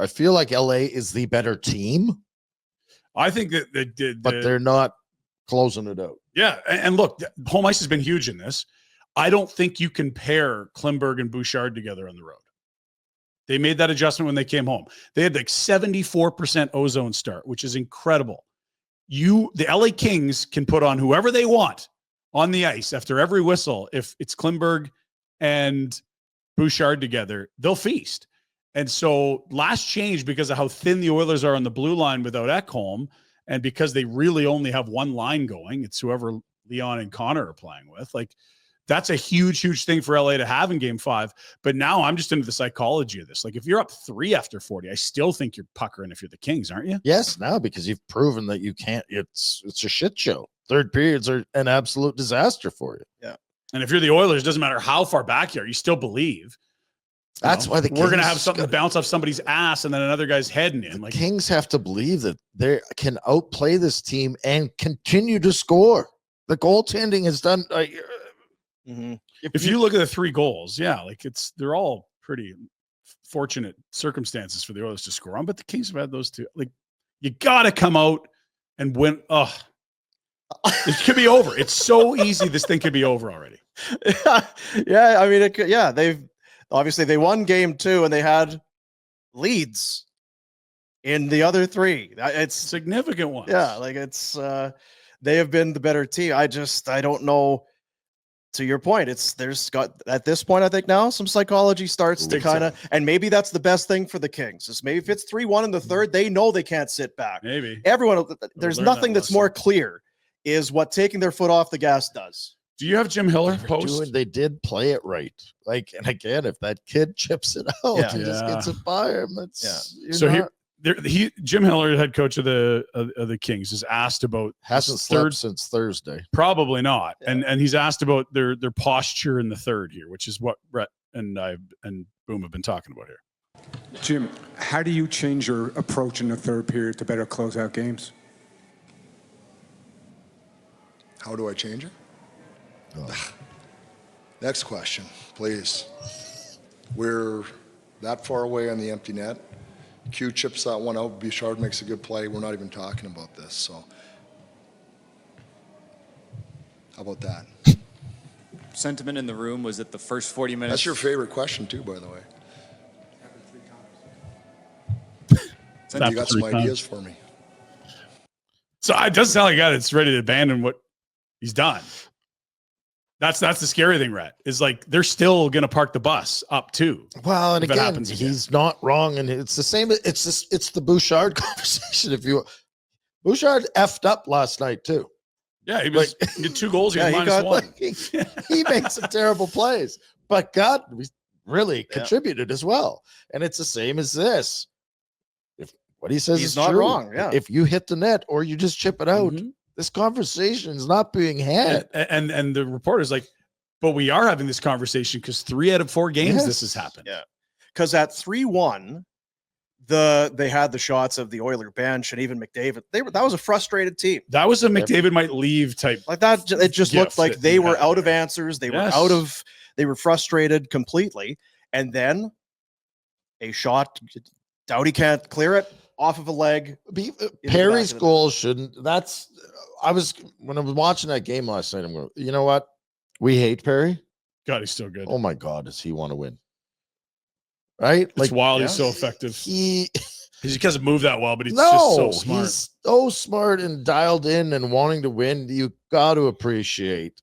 I feel like LA is the better team. I think that they did, but they're not closing it out. Yeah, and look, home ice has been huge in this. I don't think you can pair Klingberg and Bouchard together on the road. They made that adjustment when they came home. They had like 74% ozone start, which is incredible. The LA Kings can put on whoever they want on the ice after every whistle. If it's Klingberg and Bouchard together, they'll feast. And so last change because of how thin the Oilers are on the blue line without Ekholm, and because they really only have one line going, it's whoever Leon and Connor are playing with. Like, that's a huge, huge thing for LA to have in game 5. But now I'm just into the psychology of this. Like, if you're up 3 after 40, I still think you're puckering if you're the Kings, aren't you? Yes, now because you've proven that you can't. It's a shit show. Third periods are an absolute disaster for you. Yeah. And if you're the Oilers, it doesn't matter how far back you are, you still believe. That's why we're going to have something bounce off somebody's ass and then another guy's heading in. Like, Kings have to believe that they can outplay this team and continue to score. The goaltending is done. If you look at the 3 goals, they're all pretty fortunate circumstances for the Oilers to score on, but the Kings have had those 2. Like, you got to come out and win. Oh, it could be over. It's so easy. This thing could be over already. Yeah. I mean, they won game 2 and they had leads in the other 3. It's significant ones. Yeah. Like, it's, they have been the better team. I don't know. To your point, there's got at this point, I think now some psychology starts to kind of, and maybe that's the best thing for the Kings. Is maybe if it's 3-1 in the third, they know they can't sit back. Maybe everyone, there's nothing that's more clear is what taking their foot off the gas does. Do you have Jim Hiller post? They did play it right. Like, and again, if that kid chips it out and just gets it by him, Jim Hiller, head coach of the Kings, is asked about hasn't slept since Thursday. Probably not, and he's asked about their posture in the third here, which is what Rhett and I and Boom have been talking about here. Jim, how do you change your approach in the third period to better close out games? How do I change it? Next question, please. We're that far away on the empty net. Q chips that one out. Bouchard makes a good play. We're not even talking about this. So, how about that? Sentiment in the room was that the first 40 minutes. That's your favorite question, too, by the way. You got some ideas for me. So it does sound like a guy that's ready to abandon what he's done. That's the scary thing, Rhett, is like they're still going to park the bus up too. Well, and again, he's not wrong, and it's the same. It's the Bouchard conversation. Bouchard effed up last night too. Yeah, he had 2 goals. He got -1. He made some terrible plays, but God really contributed as well. And it's the same as this. If what he says is not true, wrong. Yeah. If you hit the net or you just chip it out. This conversation is not being had. And the reporter's like, but we are having this conversation because 3 out of 4 games this has happened. Yeah. Because at 3-1, they had the shots of the Oiler bench and even McDavid. That was a frustrated team. That was a McDavid might leave type. Like that, it just looked like they were out of answers. They they were frustrated completely. And then a shot, Doughty can't clear it off of a leg. Perry's goal shouldn't. When I was watching that game last night, I'm going, you know what? We hate Perry. God, he's still good. Oh my God, does he want to win? Right? It's wild. He's so effective. He doesn't move that well, but he's just so smart. He's so smart and dialed in and wanting to win. You got to appreciate.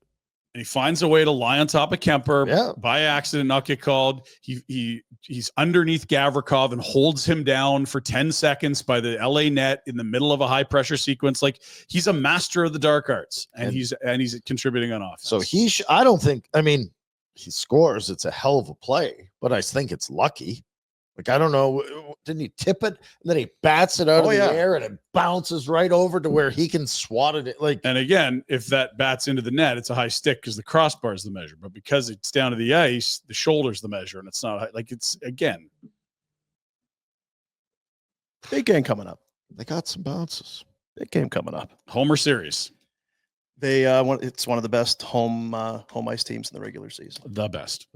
And he finds a way to lie on top of Kemper by accident, not get called. He's underneath Gavrikov and holds him down for 10 seconds by the LA net in the middle of a high pressure sequence. Like, he's a master of the dark arts, and he's contributing on offense. So I don't think. I mean, he scores. It's a hell of a play, but I think it's lucky. Like, I don't know. Didn't he tip it? And then he bats it out of the air and it bounces right over to where he can swat it. And again, if that bats into the net, it's a high stick because the crossbar is the measure. But because it's down to the ice, the shoulder's the measure. And it's not it's again. Big game coming up. They got some bounces. Big game coming up. Homer series. It's one of the best home ice teams in the regular season. The best.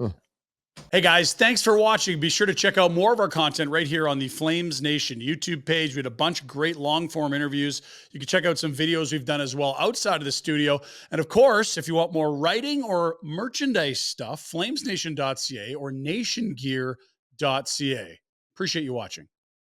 Hey guys, thanks for watching. Be sure to check out more of our content right here on the Flames Nation YouTube page. We had a bunch of great long form interviews. You can check out some videos we've done as well outside of the studio. And of course, if you want more writing or merchandise stuff, flamesnation.ca or nationgear.ca. Appreciate you watching.